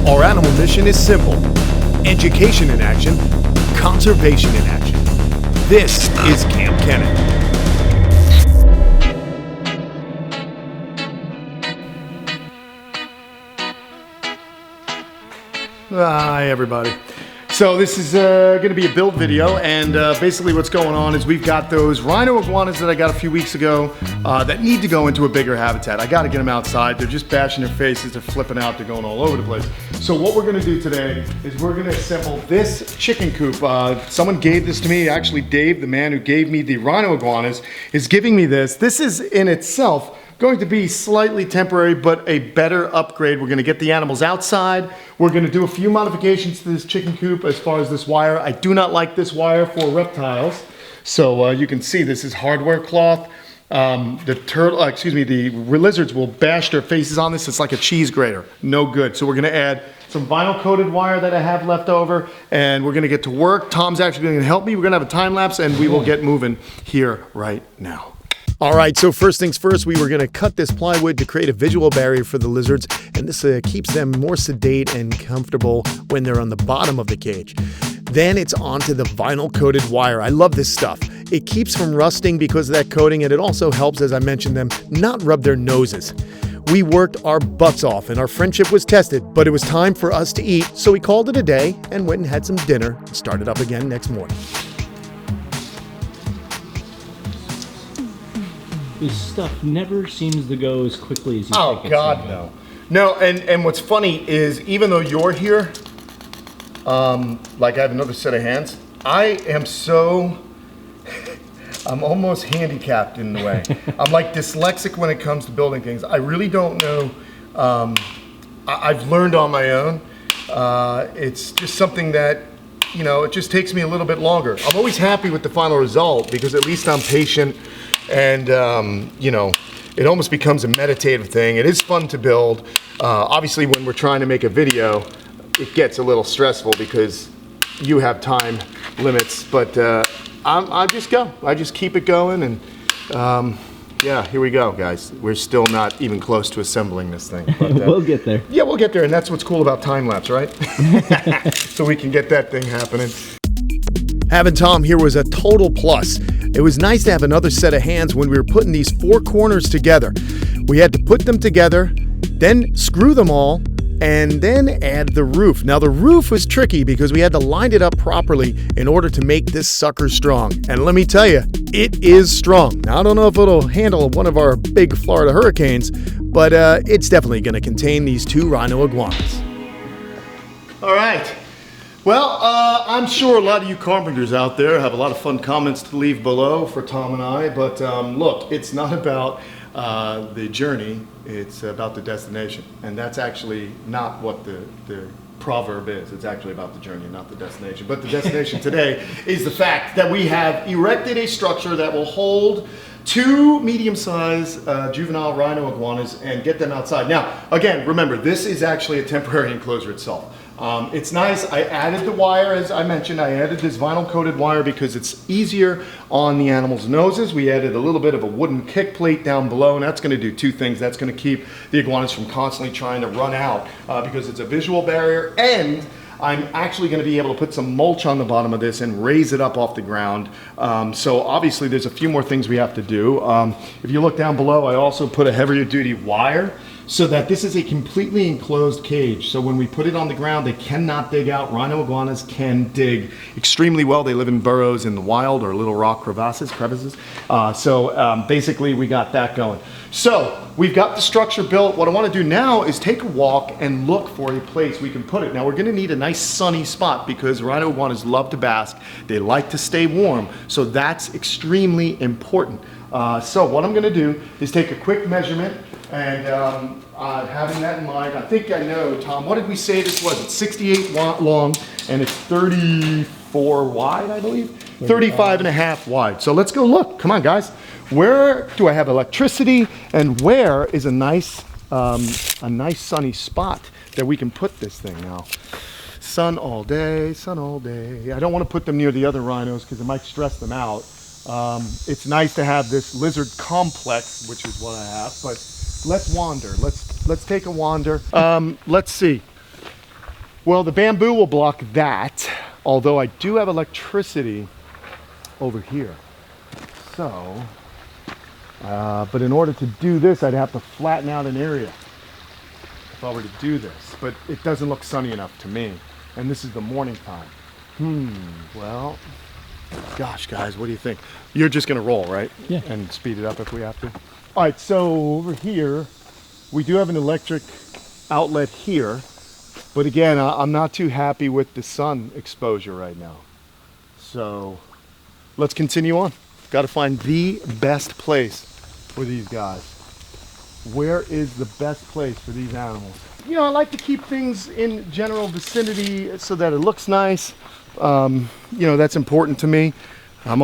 Our animal mission is simple: education in action, conservation in action. This is Kamp Kenan. Hi everybody. So this is going to be a build video, and basically what's going on is we've got those rhino iguanas that I got a few weeks ago that need to go into a bigger habitat. I got to get them outside. They're just bashing their faces, they're flipping out, they're going all over the place. So what we're going to do today is we're going to assemble this chicken coop. Someone gave this to me. Actually, Dave, the man who gave me the rhino iguanas, is giving me this. This is in itself going to be slightly temporary, but a better upgrade. We're going to get the animals outside. We're going to do a few modifications to this chicken coop as far as this wire. I do not like this wire for reptiles. So you can see this is hardware cloth. The lizards will bash their faces on this. It's like a cheese grater. No good. So we're going to add some vinyl coated wire that I have left over, and we're going to get to work. Tom's actually going to help me. We're going to have a time lapse, and we will get moving here right now. All right, so first things first, we were going to cut this plywood to create a visual barrier for the lizards, and this keeps them more sedate and comfortable when they're on the bottom of the cage. Then it's onto the vinyl coated wire. I love this stuff. It keeps from rusting because of that coating, and it also helps, as I mentioned them, not rub their noses. We worked our butts off and our friendship was tested, but it was time for us to eat, so we called it a day and went and had some dinner and started up again next morning. This stuff never seems to go as quickly as you think. Oh God, no. No, and what's funny is even though you're here, like I have another set of hands, I'm almost handicapped in the way. I'm like dyslexic when it comes to building things. I really don't know. I've learned on my own. It's just something that, you know, it just takes me a little bit longer. I'm always happy with the final result because at least I'm patient. And, you know, it almost becomes a meditative thing. It is fun to build. Obviously, when we're trying to make a video, it gets a little stressful because you have time limits. But I just go. I just keep it going. And, yeah, here we go, guys. We're still not even close to assembling this thing. But, we'll get there. Yeah, we'll get there. And that's what's cool about time-lapse, right? So we can get that thing happening. Having Tom here was a total plus. It was nice to have another set of hands when we were putting these four corners together. We had to put them together, then screw them all, and then add the roof. Now the roof was tricky because we had to line it up properly in order to make this sucker strong. And let me tell you, it is strong. Now I don't know if it'll handle one of our big Florida hurricanes, but it's definitely going to contain these two rhino iguanas. All right. Well, I'm sure a lot of you carpenters out there have a lot of fun comments to leave below for Tom and I, but look, it's not about the journey, it's about the destination. And that's actually not what the proverb is. It's actually about the journey, not the destination. But the destination today is the fact that we have erected a structure that will hold two medium-sized juvenile rhino iguanas and get them outside. Now, again, remember, this is actually a temporary enclosure itself. It's nice. I added the wire, as I mentioned. I added this vinyl coated wire because it's easier on the animals' noses. We added a little bit of a wooden kick plate down below, and that's going to do two things. That's going to keep the iguanas from constantly trying to run out because it's a visual barrier, and I'm actually going to be able to put some mulch on the bottom of this and raise it up off the ground. So obviously there's a few more things we have to do. If you look down below, I also put a heavier duty wire so that this is a completely enclosed cage. So when we put it on the ground, they cannot dig out. Rhino iguanas can dig extremely well. They live in burrows in the wild or little rock crevices. Basically we got that going. So we've got the structure built. What I want to do now is take a walk and look for a place we can put it. Now we're going to need a nice sunny spot because rhino iguanas love to bask. They like to stay warm. So that's extremely important. So what I'm going to do is take a quick measurement. And having that in mind, I think I know, Tom, what did we say this was? It's 68 long and it's 34 wide, I believe? 35 and a half wide. So let's go look. Come on, guys. Where do I have electricity and where is a nice sunny spot that we can put this thing now? Sun all day, sun all day. I don't want to put them near the other rhinos because it might stress them out. It's nice to have this lizard complex, which is what I have, but let's wander. Let's take a wander. Let's see. Well, the bamboo will block that, although I do have electricity over here. So, but in order to do this, I'd have to flatten out an area if I were to do this. But it doesn't look sunny enough to me. And this is the morning time. Well, gosh, guys, what do you think? You're just gonna roll, right? Yeah. And speed it up if we have to. All right, so over here, we do have an electric outlet here. But again, I'm not too happy with the sun exposure right now. So let's continue on. Got to find the best place for these guys. Where is the best place for these animals? You know, I like to keep things in general vicinity so that it looks nice. You know, that's important to me. I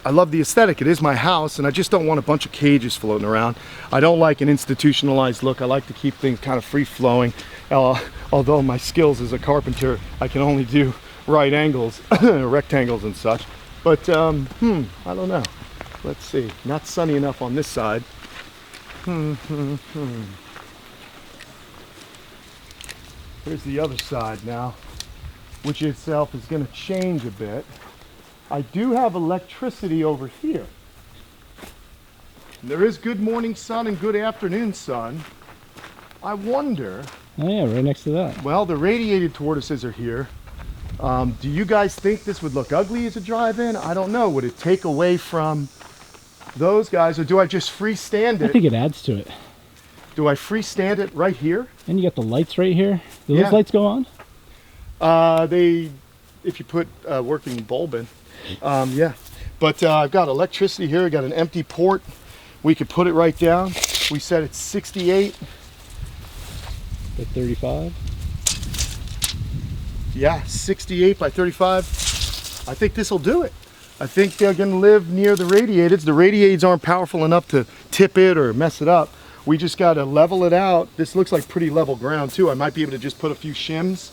love the aesthetic. It is my house, and I just don't want a bunch of cages floating around. I don't like an institutionalized look. I like to keep things kind of free-flowing. Although my skills as a carpenter, I can only do right angles, rectangles and such. But, I don't know. Let's see. Not sunny enough on this side. Here's the other side now, which itself is going to change a bit. I do have electricity over here. There is good morning sun and good afternoon sun. I wonder... Oh yeah, right next to that. Well, the radiated tortoises are here. Do you guys think this would look ugly as a drive-in? I don't know. Would it take away from those guys, or do I just freestand it? I think it adds to it. Do I freestand it right here? And you got the lights right here. Do Yeah. those lights go on? If you put a working bulb in, yeah. But I've got electricity here. I got an empty port. We could put it right down. We said it's 68. At 35. Yeah, 68 by 35. I think this will do it. I think they're going to live near the radiateds. The radiateds aren't powerful enough to tip it or mess it up. We just got to level it out. This looks like pretty level ground too. I might be able to just put a few shims.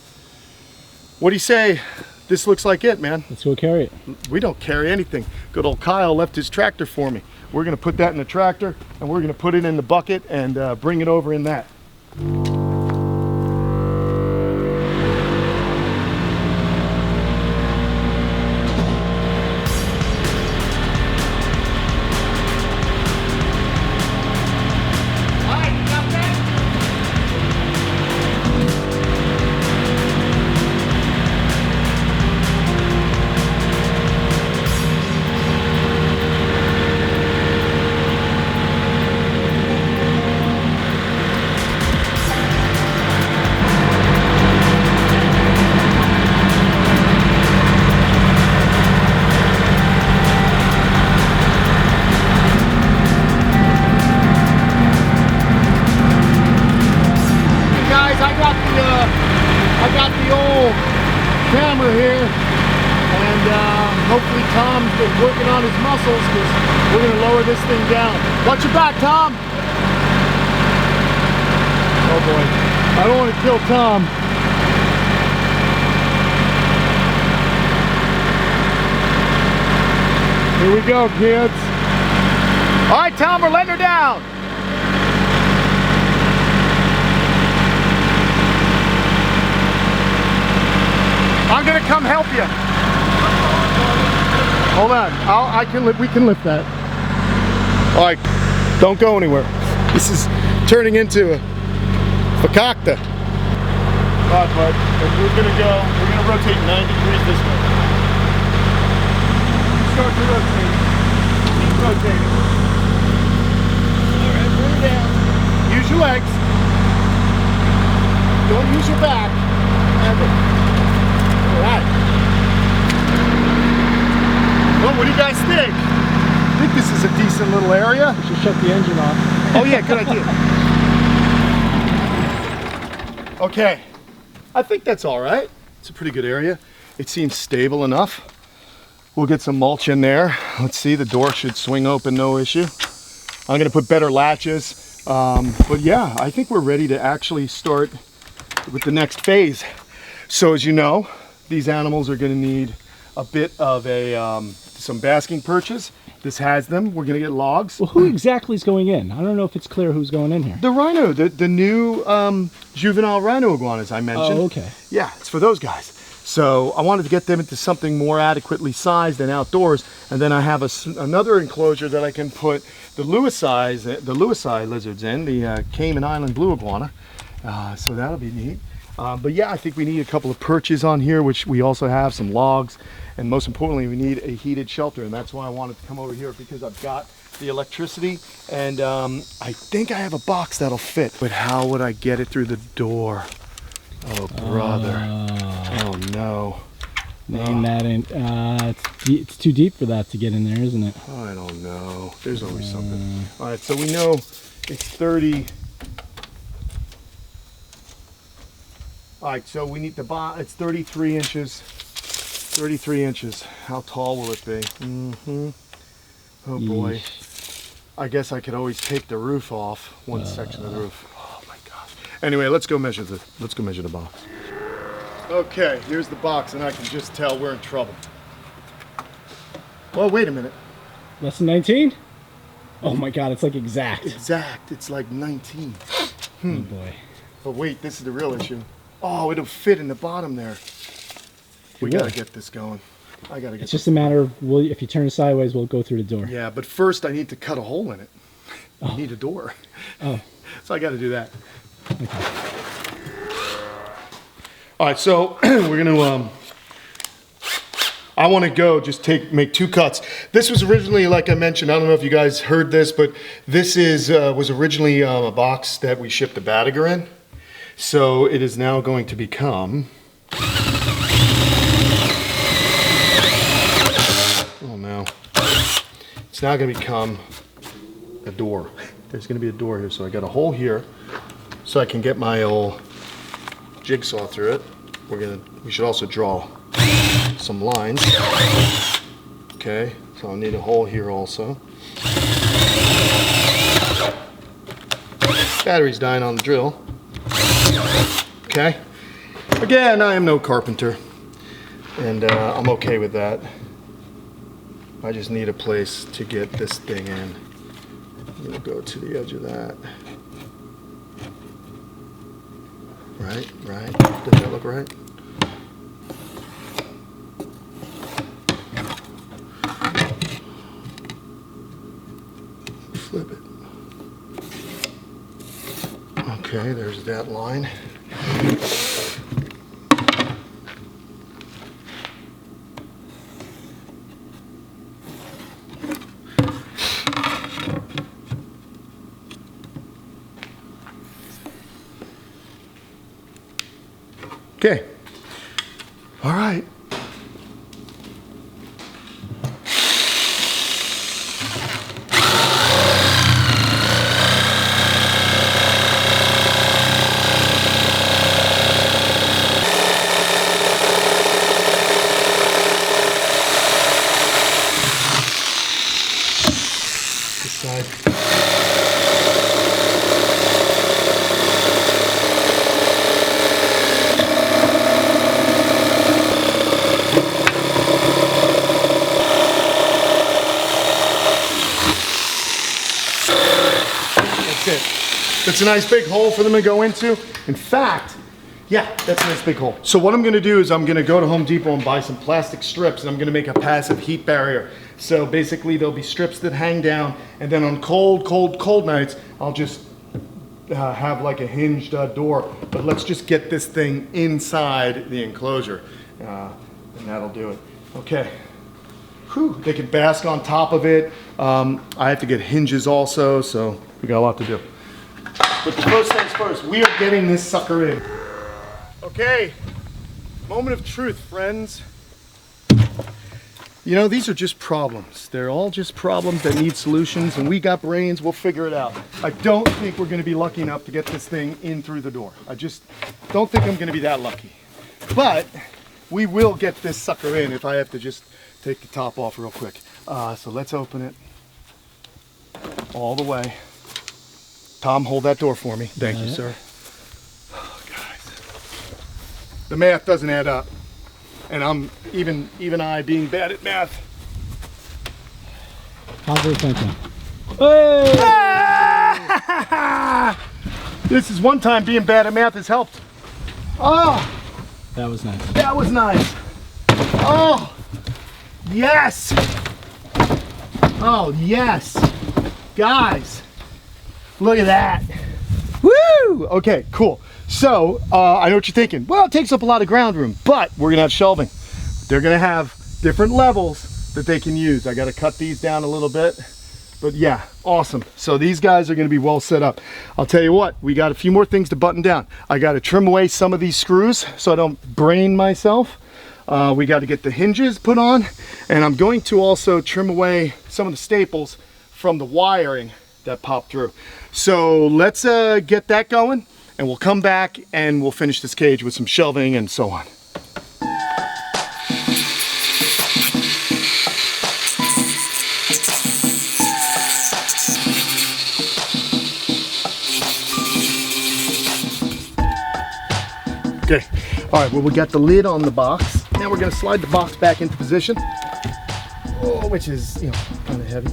What do you say? This looks like it, man. Let's go carry it. We don't carry anything. Good old Kyle left his tractor for me. We're going to put that in the tractor, and we're going to put it in the bucket and bring it over in that. Camera here, and hopefully Tom's been working on his muscles because we're going to lower this thing down. Watch your back, Tom! Oh boy, I don't want to kill Tom. Here we go, kids. All right, Tom, we're letting her down. I'm gonna come help you. Hold on, we can lift that. All right, don't go anywhere. This is turning into a fakakta. All right, bud, we're gonna rotate 90 degrees this way. Start to rotate. Keep rotating. All right, bring it down. Use your legs. Don't use your back. Alright. Well, what do you guys think? I think this is a decent little area. We should shut the engine off. Oh yeah, good idea. Okay. I think that's alright. It's a pretty good area. It seems stable enough. We'll get some mulch in there. Let's see, the door should swing open, no issue. I'm gonna put better latches. But yeah, I think we're ready to actually start with the next phase. So as you know, these animals are going to need a bit of some basking perches. This has them. We're gonna get logs. Well, who exactly is going in? I don't know if it's clear who's going in here. The rhino, the new juvenile rhino iguanas I mentioned. Oh, okay. Yeah, it's for those guys. So I wanted to get them into something more adequately sized and outdoors, and then I have another enclosure that I can put the Lewisii lizards in, the Cayman Island blue iguana. So that'll be neat. But yeah, I think we need a couple of perches on here, which we also have, some logs, and most importantly, we need a heated shelter, and that's why I wanted to come over here, because I've got the electricity, and I think I have a box that'll fit. But how would I get it through the door? Oh, brother. Oh, no. Name that in. It's too deep for that to get in there, isn't it? I don't know. There's always something. All right, so we know it's 30. All right, so we need the box. It's 33 inches. 33 inches. How tall will it be? Oh, boy. I guess I could always take the roof off, one section of the roof. Oh, my gosh. Anyway, let's go measure the box. Okay, here's the box, and I can just tell we're in trouble. Well, wait a minute. Less than 19? Oh my God, it's like exact. Exact, it's like 19. Oh boy. But wait, this is the real issue. Oh, it'll fit in the bottom there. We gotta get this going. I gotta get It's just a matter of, if you turn it sideways, we'll go through the door. Yeah, but first I need to cut a hole in it. I need a door. Oh. So I gotta do that. Okay. All right, so we're gonna, I wanna go just make 2 cuts. This was originally, like I mentioned, I don't know if you guys heard this, but this was originally a box that we shipped the Badiger in. So it is now going to become, oh no, it's now gonna become a door. There's gonna be a door here, so I got a hole here, so I can get my old jigsaw through it. We should also draw some lines. Okay, so I'll need a hole here also. Battery's dying on the drill. Okay. Again, I am no carpenter, and I'm okay with that. I just need a place to get this thing in. I'm gonna go to the edge of that. Right, right. Does that look right? Flip it. Okay, there's that line. Okay. All right. This side. That's a nice big hole for them to go into. In fact, yeah, that's a nice big hole. So what I'm gonna do is I'm gonna go to Home Depot and buy some plastic strips, and I'm gonna make a passive heat barrier. So basically there'll be strips that hang down, and then on cold nights, I'll just have like a hinged door. But let's just get this thing inside the enclosure, and that'll do it. Okay. Whew, they can bask on top of it. I have to get hinges also, so we got a lot to do. But first things first, we are getting this sucker in. Okay, moment of truth, friends. You know, these are just problems. They're all just problems that need solutions, and we got brains, we'll figure it out. I don't think we're gonna be lucky enough to get this thing in through the door. I just don't think I'm gonna be that lucky. But we will get this sucker in if I have to just take the top off real quick. So let's open it all the way. Tom, hold that door for me. Thank you, sir. Oh, guys. The math doesn't add up. And I'm, even I being bad at math, Positive thinking. Hey! This is one time being bad at math has helped. Oh, That was nice. that was nice. Oh, yes. Oh, yes. Guys, look at that. Woo! Okay, cool. So, I know what you're thinking. Well, it takes up a lot of ground room, but we're gonna have shelving. They're gonna have different levels that they can use. I gotta cut these down a little bit. But yeah, awesome. So these guys are gonna be well set up. I'll tell you what, we got a few more things to button down. I gotta trim away some of these screws so I don't brain myself. We got to get the hinges put on, and I'm going to also trim away some of the staples from the wiring that popped through. So let's get that going, and we'll come back and we'll finish this cage with some shelving and so on. Okay, all right, well, we got the lid on the box. Now we're gonna slide the box back into position. Oh, which is, you know, kind of heavy.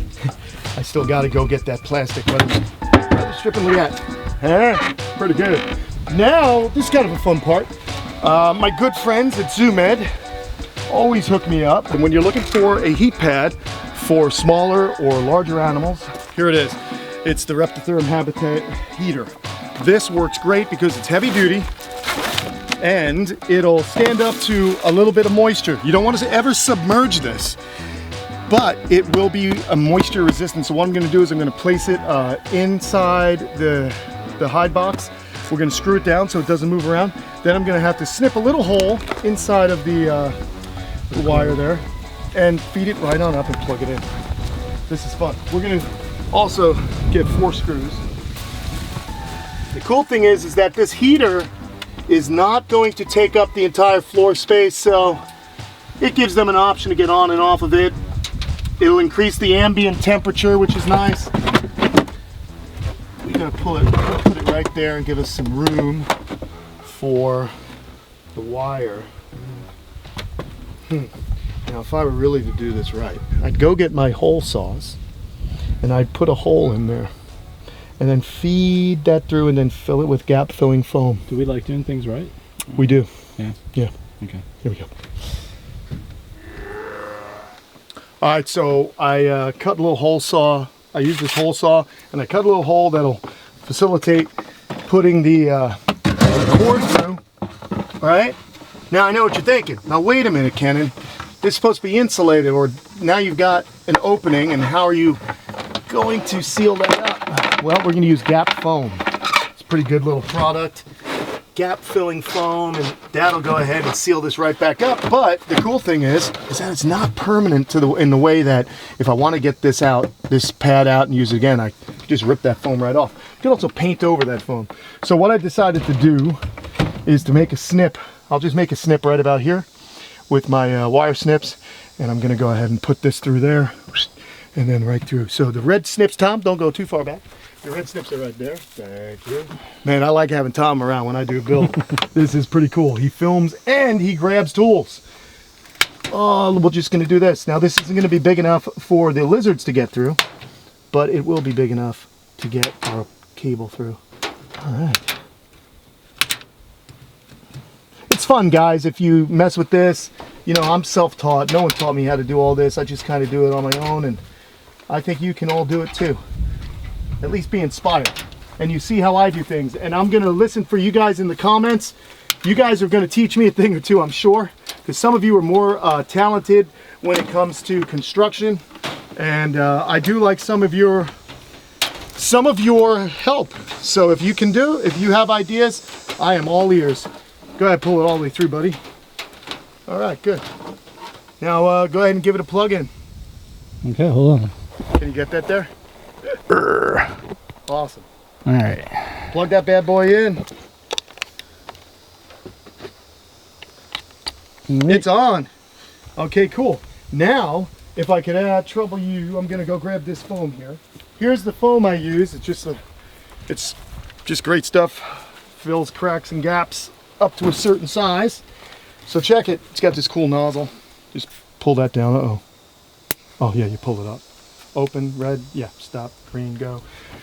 I still gotta go get that plastic weather strip and look at that. Pretty good. Now, this is kind of a fun part. My good friends at ZoomEd always hook me up. And when you're looking for a heat pad for smaller or larger animals, here it is. It's the Reptile Habitat heater. This works great because it's heavy duty, and it'll stand up to a little bit of moisture. You don't want to ever submerge this, but it will be a moisture resistant. So what I'm going to do is I'm going to place it inside the hide box. We're going to screw it down so it doesn't move around. Then I'm going to have to snip a little hole inside of the wire there and feed it right on up and plug it in. This is fun. We're going to also get 4 screws. The cool thing is that this heater is not going to take up the entire floor space, so it gives them an option to get on and off of it. It'll increase the ambient temperature, which is nice. We're gonna put it right there and give us some room for the wire. Now, if I were really to do this right, I'd go get my hole saws and I'd put a hole in there and then feed that through and then fill it with gap filling foam. Do we like doing things right? We do. Yeah. Yeah. Okay. Here we go. All right, so I cut a little hole saw. I use this hole saw and I cut a little hole that'll facilitate putting the cord through. All right. Now I know what you're thinking. Now wait a minute, Kenan. This is supposed to be insulated, or now you've got an opening, and how are you going to seal that up? Well, we're going to use gap foam. It's a pretty good little product. Gap filling foam, and that'll go ahead and seal this right back up. But the cool thing is that it's not permanent in the way that if I want to get this pad out and use it again, I just rip that foam right off. You can also paint over that foam. So what I decided to do is to make a snip. I'll just make a snip right about here with my wire snips, and I'm going to go ahead and put this through there and then right through. So the red snips, Tom, don't go too far back. The red snips are right there. Thank you. Man, I like having Tom around when I do a build. This is pretty cool. He films and he grabs tools. Oh, we're just going to do this. Now, this isn't going to be big enough for the lizards to get through, but it will be big enough to get our cable through. All right. It's fun, guys, if you mess with this. You know, I'm self-taught. No one taught me how to do all this. I just kind of do it on my own, and I think you can all do it too. At least be inspired. And you see how I do things. And I'm going to listen for you guys in the comments. You guys are going to teach me a thing or two, I'm sure, because some of you are more talented when it comes to construction. And I do like some of your help. So if you have ideas, I am all ears. Go ahead, pull it all the way through, buddy. All right, good. Now go ahead and give it a plug in. Okay, hold on. Can you get that there? Awesome. All right. Plug that bad boy in. It's on. Okay, cool. Now, if I could trouble you, I'm gonna go grab this foam here. Here's the foam I use. It's just great stuff. Fills cracks and gaps up to a certain size. So check it. It's got this cool nozzle. Just pull that down. Uh-oh. Oh yeah, you pull it up. Open, red, yeah, stop, green, go.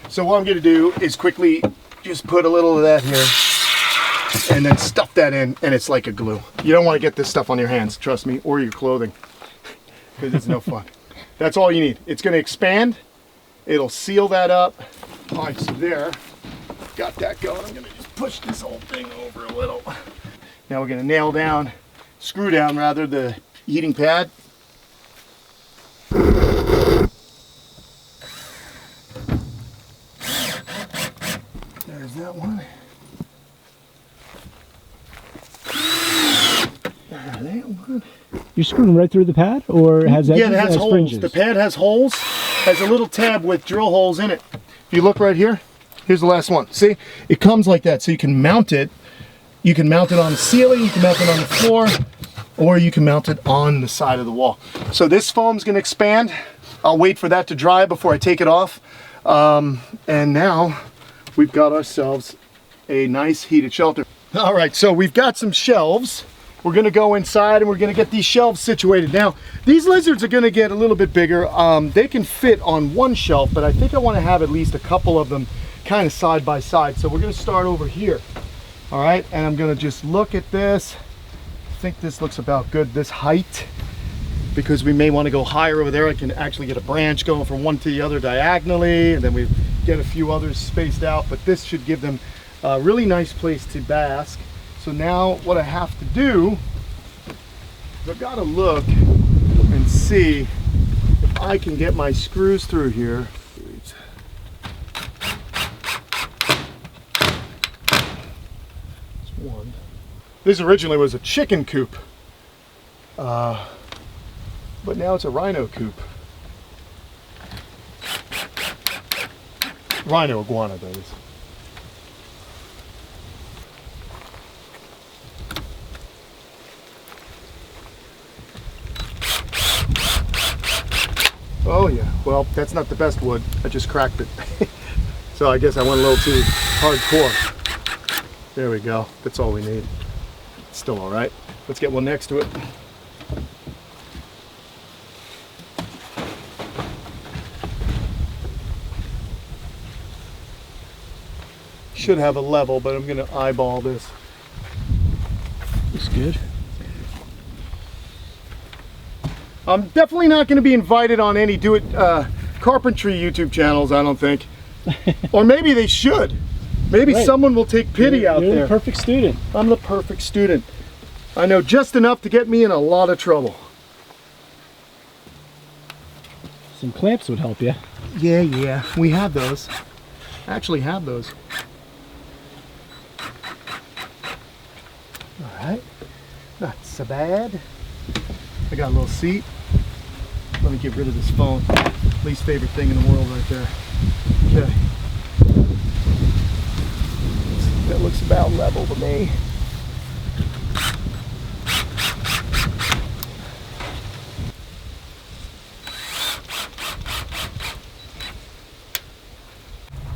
So what I'm gonna do is quickly just put a little of that here and then stuff that in, and it's like a glue. You don't wanna get this stuff on your hands, trust me, or your clothing, because it's no fun. That's all you need. It's gonna expand, it'll seal that up. All right, so there, got that going. I'm gonna just push this whole thing over a little. Now we're gonna nail down, screw down rather, the heating pad. There's that one. There's that one. You're screwing right through the pad, or has that? Yeah, it has holes. Fringes? The pad has holes, has a little tab with drill holes in it. If you look right here, here's the last one. See, it comes like that, so you can mount it. You can mount it on the ceiling, you can mount it on the floor, or you can mount it on the side of the wall. So this foam's gonna expand. I'll wait for that to dry before I take it off. And now we've got ourselves a nice heated shelter. All right, so we've got some shelves. We're gonna go inside and we're gonna get these shelves situated. Now, these lizards are gonna get a little bit bigger. They can fit on one shelf, but I think I wanna have at least a couple of them kind of side by side. So we're gonna start over here. All right, and I'm gonna just look at this. I think this looks about good, this height, because we may wanna go higher over there. I can actually get a branch going from one to the other diagonally, and then we get a few others spaced out, but this should give them a really nice place to bask. So now what I have to do is I've got to look and see if I can get my screws through here. There's one. This originally was a chicken coop, but now it's a rhino coop. Rhino iguana, that is. Oh yeah, well, that's not the best wood. I just cracked it. So I guess I went a little too hardcore. There we go. That's all we need. It's still all right. Let's get one next to it. Should have a level, but I'm gonna eyeball this. Looks good. I'm definitely not going to be invited on any carpentry YouTube channels, I don't think. Or maybe they should. Maybe right. Someone will take pity out there. You're the perfect student. I'm the perfect student. I know just enough to get me in a lot of trouble. Some clamps would help you. Yeah, we have those. Actually have those. All right, not so bad. I got a little seat. Let me get rid of this phone. Least favorite thing in the world right there. Okay. That looks about level to me.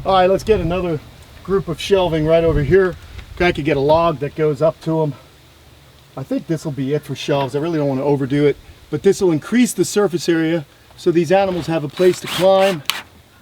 All right, let's get another group of shelving right over here. I could get a log that goes up to them. I think this will be it for shelves. I really don't want to overdo it, but this will increase the surface area so these animals have a place to climb,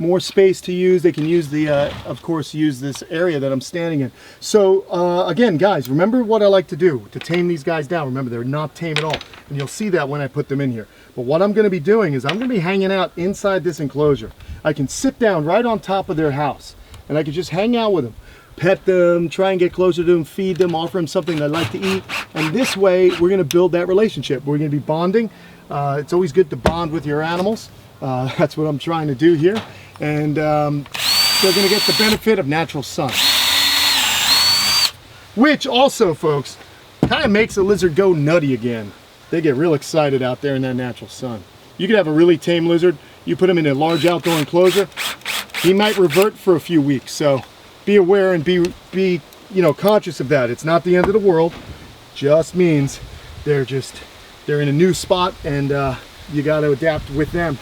more space to use. They can use the, of course, use this area that I'm standing in. So again, guys, remember what I like to do to tame these guys down. Remember, they're not tame at all, and you'll see that when I put them in here. But what I'm going to be doing is I'm going to be hanging out inside this enclosure. I can sit down right on top of their house, and I can just hang out with them. Pet them, try and get closer to them, feed them, offer them something they like to eat. And this way, we're gonna build that relationship. We're gonna be bonding. It's always good to bond with your animals. That's what I'm trying to do here. And they're gonna get the benefit of natural sun. Which also, folks, kind of makes a lizard go nutty again. They get real excited out there in that natural sun. You could have a really tame lizard, you put him in a large outdoor enclosure, he might revert for a few weeks. So be aware and be conscious of that. It's not the end of the world. Just means they're in a new spot, and you got to adapt with them.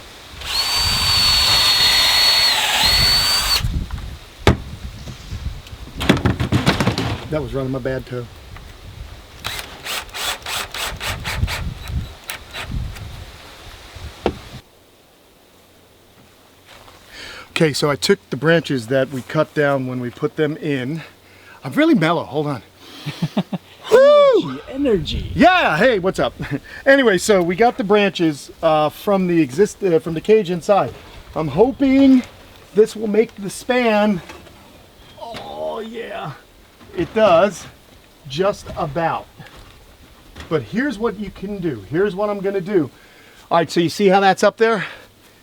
That was running my bad toe. Okay, so I took the branches that we cut down when we put them in. I'm really mellow, hold on. Woo! Energy. Yeah, hey, what's up? Anyway, so we got the branches from the cage inside. I'm hoping this will make the span. Oh yeah, it does, just about. But here's what you can do. Here's what I'm gonna do. All right, so you see how that's up there?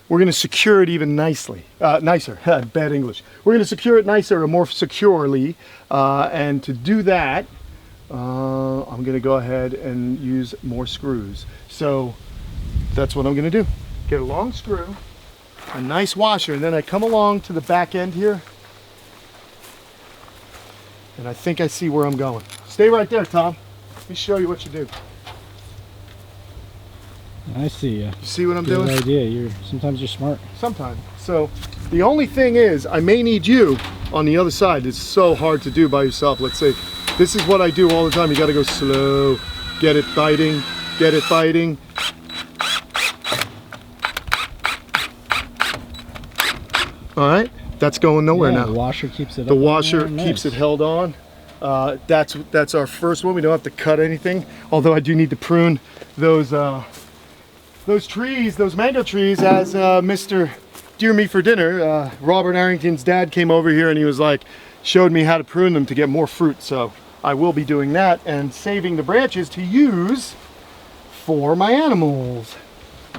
We're gonna secure it even nicer. Bad English. We're gonna secure it nicer or more securely. And to do that, I'm gonna go ahead and use more screws. So that's what I'm gonna do. Get a long screw, a nice washer, and then I come along to the back end here. And I think I see where I'm going. Stay right there, Tom. Let me show you what you do. I see. You see what I'm Good doing? idea. Sometimes you're smart. Sometimes. So the only thing is, I may need you on the other side. It's so hard to do by yourself. Let's say, this is what I do all the time. You got to go slow. Get it biting. Get it biting. All right. That's going nowhere now. The washer keeps it. The washer keeps it held on. That's our first one. We don't have to cut anything. Although I do need to prune those trees, those mango trees, as Mr. Dear Me for Dinner, Robert Arrington's dad came over here and he was like, showed me how to prune them to get more fruit. So I will be doing that and saving the branches to use for my animals.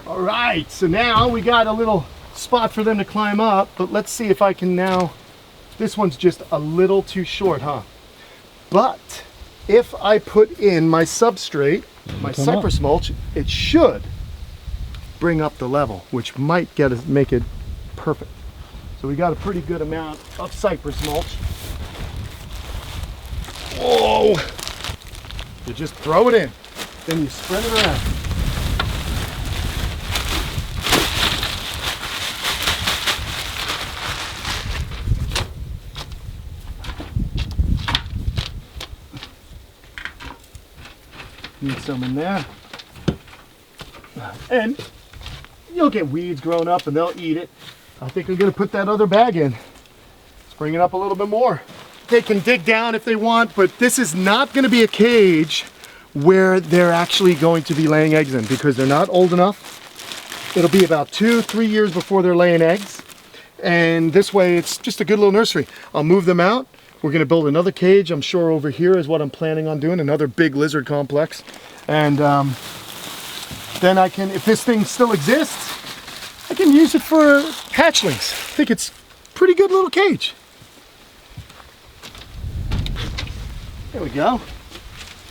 All right, so now we got a little spot for them to climb up, but let's see if I can now, this one's just a little too short, huh? But if I put in my substrate, my cypress mulch, it should bring up the level, which might make it perfect. So we got a pretty good amount of cypress mulch. Whoa! You just throw it in, then you spread it around. Need some in there. And you'll get weeds growing up and they'll eat it. I think I'm gonna put that other bag in. Let's bring it up a little bit more. They can dig down if they want, but this is not gonna be a cage where they're actually going to be laying eggs in because they're not old enough. It'll be about 2-3 years before they're laying eggs. And this way it's just a good little nursery. I'll move them out. We're gonna build another cage, I'm sure over here is what I'm planning on doing, another big lizard complex. And then I can, if this thing still exists, I can use it for hatchlings. I think it's a pretty good little cage. There we go.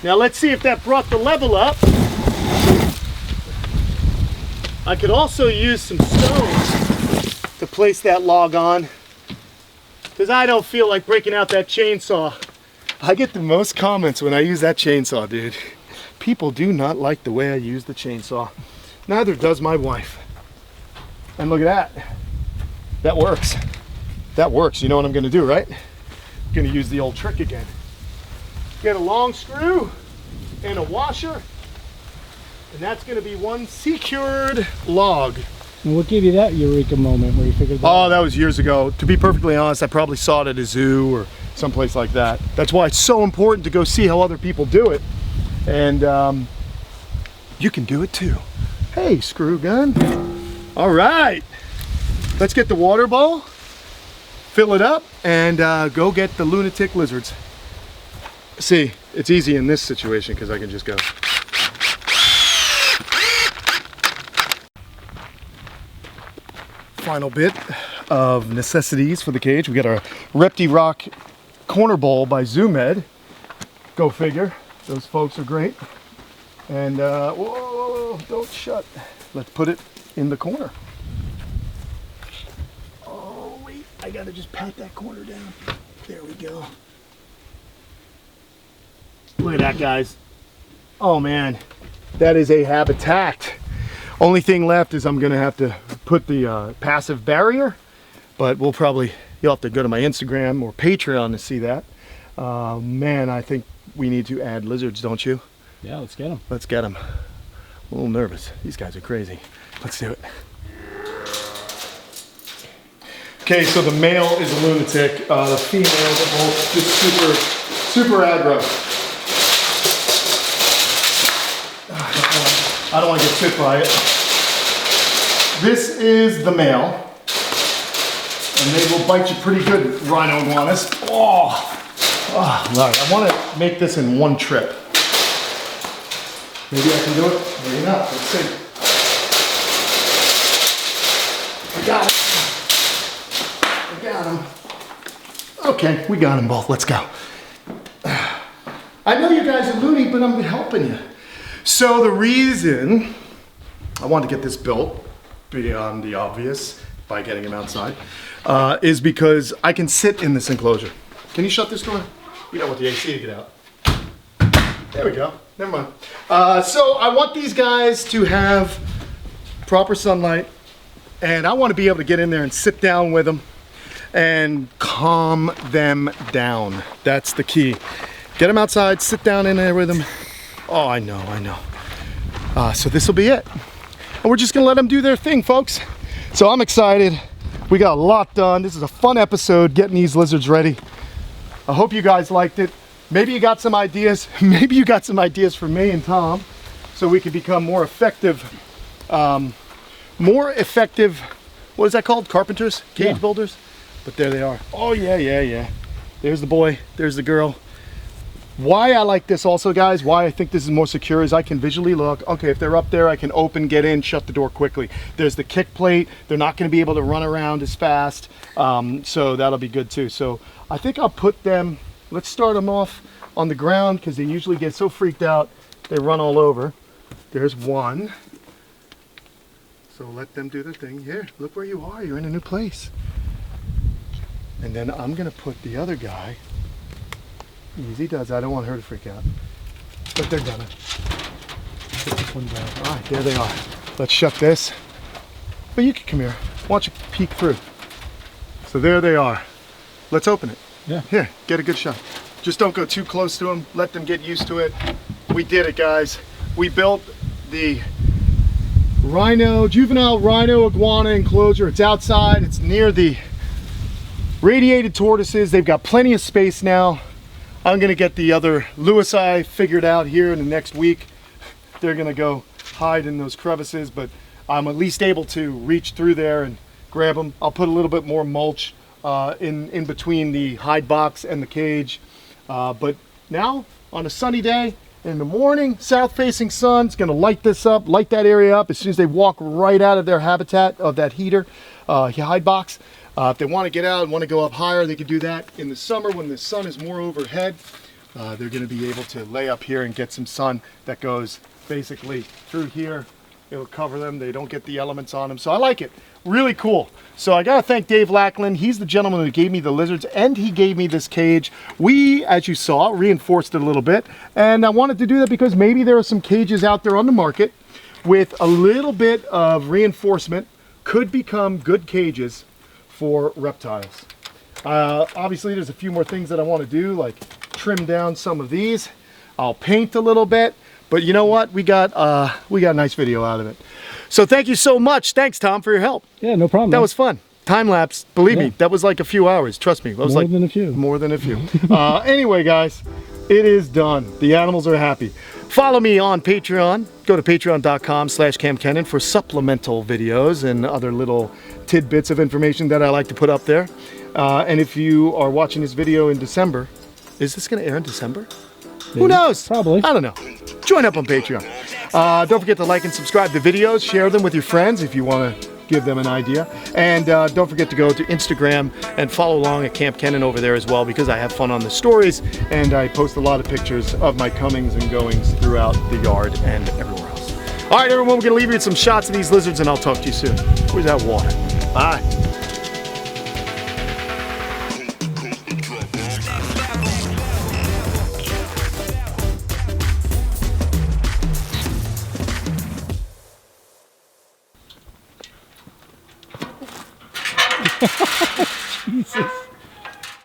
Now let's see if that brought the level up. I could also use some stones to place that log on, because I don't feel like breaking out that chainsaw. I get the most comments when I use that chainsaw, dude. People do not like the way I use the chainsaw. Neither does my wife. And look at that. That works. That works. You know what I'm gonna do, right? I'm gonna use the old trick again. Get a long screw and a washer, and that's gonna be one secured log. And what gave you that eureka moment where you figured that out? Oh, that was years ago. To be perfectly honest, I probably saw it at a zoo or someplace like that. That's why it's so important to go see how other people do it. And you can do it too. Hey, screw gun. All right, let's get the water bowl, fill it up, and go get the lunatic lizards. See, it's easy in this situation because I can just go. Final bit of necessities for the cage. We got our Reptile corner bowl by ZooMed. Go figure. Those folks are great. And whoa, don't shut. Let's put it in the corner. Oh wait, I gotta just pat that corner down. There we go. Look at that, guys. Oh man, that is a habitat. Only thing left is I'm gonna have to put the passive barrier, but you'll have to go to my Instagram or Patreon to see that. Man, I think we need to add lizards, don't you? Yeah, let's get them. Let's get them. I'm a little nervous. These guys are crazy. Let's do it. Okay, so the male is a lunatic. The females are both just super aggro. I don't want to get bit by it. This is the male. And they will bite you pretty good, rhino iguanas. All right, I want to make this in one trip. Maybe I can do it, maybe not. Let's see. I got it. I got him. Okay, we got them both. Let's go. I know you guys are loony, but I'm helping you. So the reason I want to get this built, beyond the obvious, by getting him outside, is because I can sit in this enclosure. Can you shut this door? You don't want the AC to get out. There we go. Never mind. So I want these guys to have proper sunlight, and I want to be able to get in there and sit down with them and calm them down. That's the key. Get them outside, sit down in there with them. Oh, I know. So this will be it. And we're just gonna let them do their thing, folks. So I'm excited. We got a lot done. This is a fun episode, getting these lizards ready. I hope you guys liked it. Maybe you got some ideas. Maybe you got some ideas for me and Tom, so we can become more effective. What is that called? Carpenters? Cage builders? But there they are. Oh yeah. There's the boy, there's the girl. Why I like this also, guys, why I think this is more secure is I can visually look. Okay, if they're up there, I can open, get in, shut the door quickly. There's the kick plate. They're not going to be able to run around as fast. So that'll be good too. So I think I'll put them, let's start them off on the ground because they usually get so freaked out, they run all over. There's one. So let them do their thing. Here, look where you are. You're in a new place. And then I'm going to put the other guy. Easy does. I don't want her to freak out. But they're gonna. Put this one down. All right, there they are. Let's shut this. But you can come here. Why don't you peek through? So there they are. Let's open it. Yeah. Here, get a good shot. Just don't go too close to them. Let them get used to it. We did it, guys. We built the juvenile rhino iguana enclosure. It's outside. It's near the radiated tortoises. They've got plenty of space now. I'm gonna get the other Lewisii figured out here in the next week. They're gonna go hide in those crevices, but I'm at least able to reach through there and grab them. I'll put a little bit more mulch in between the hide box and the cage. But now, on a sunny day, in the morning, south-facing sun, it's gonna light this up, light that area up as soon as they walk right out of their habitat of that heater, hide box. If they want to get out and want to go up higher, they can do that in the summer when the sun is more overhead. They're going to be able to lay up here and get some sun that goes basically through here. It'll cover them. They don't get the elements on them. So I like it. Really cool. So I got to thank Dave Lackland. He's the gentleman who gave me the lizards and he gave me this cage. We, as you saw, reinforced it a little bit. And I wanted to do that because maybe there are some cages out there on the market with a little bit of reinforcement could become good cages for reptiles. Obviously there's a few more things that I want to do, like trim down some of these. I'll paint a little bit, but you know what? We got a nice video out of it. So thank you so much. Thanks, Tom, for your help. Yeah, no problem. That was fun. Time lapse, believe me, that was like a few hours. Trust me. That was more than a few. More than a few. Anyway, guys, it is done. The animals are happy. Follow me on Patreon. Go to patreon.com/Kamp Kenan for supplemental videos and other little tidbits of information that I like to put up there. And if you are watching this video in December, is this going to air in December? Maybe. Who knows? Probably. I don't know. Join up on Patreon. Don't forget to like and subscribe to videos. Share them with your friends if you want to give them an idea. And don't forget to go to Instagram and follow along at Kamp Kenan over there as well, because I have fun on the stories and I post a lot of pictures of my comings and goings throughout the yard and everywhere else. All right, everyone, we're going to leave you with some shots of these lizards and I'll talk to you soon. Where's that water? Bye. Jesus.